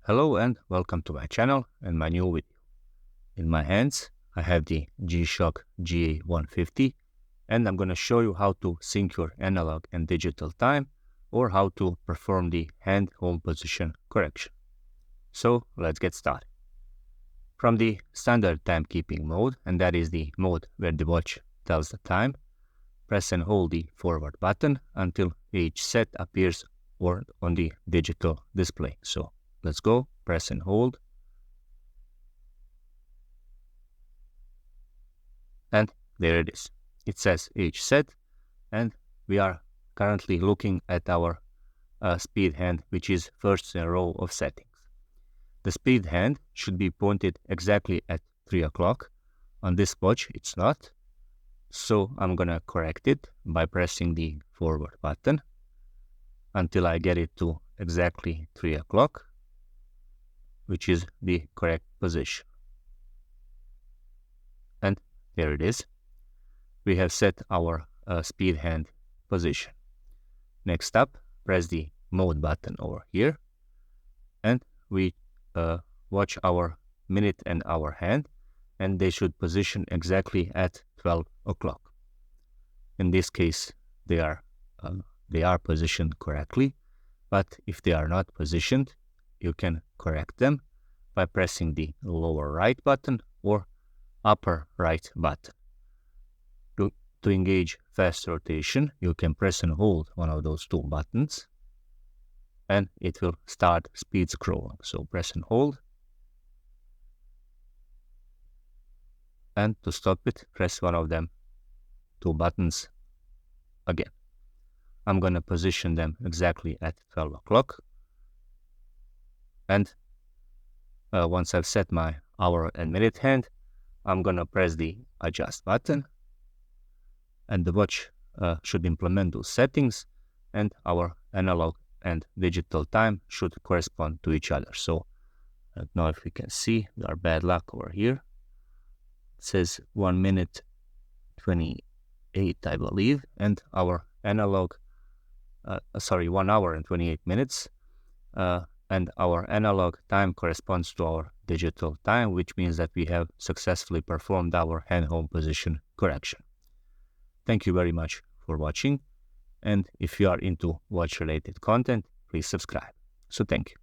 Hello and welcome to my channel and my new video. In my hands I have the Gshock GA-150 and I'm going to show you how to sync your analog and digital time or how to perform the hand home position correction. So let's get started. From the standard timekeeping mode, and that is the mode where the watch tells the time, press and hold the forward button until each set appears on the digital display. So let's go, press and hold. And there it is. It says each set, and we are currently looking at our speed hand, which is first in a row of settings. The speed hand should be pointed exactly at 3 o'clock. On this watch, it's not. So I'm gonna correct it by pressing the forward button until I get it to exactly 3 o'clock, which is the correct position. And there it is. We have set our speed hand position. Next up, press the mode button over here, and we watch our minute and hour hand, and they should position exactly at 12 o'clock. In this case, they are positioned correctly, but if they are not positioned, you can correct them by pressing the lower right button or upper right button. To engage fast rotation, you can press and hold one of those two buttons, and it will start speed scrolling. So press and hold. And to stop it, press one of them two buttons again. I'm going to position them exactly at 12 o'clock. And once I've set my hour and minute hand, I'm going to press the adjust button. And the watch should implement those settings, and our analog and digital time should correspond to each other. So I don't know if we can see our bad luck over here. It says 1 minute 28, I believe, and our analog 1 hour and 28 minutes, and our analog time corresponds to our digital time, which means that we have successfully performed our hand home position correction. Thank you very much for watching, and if you are into watch related content, please subscribe. So thank you.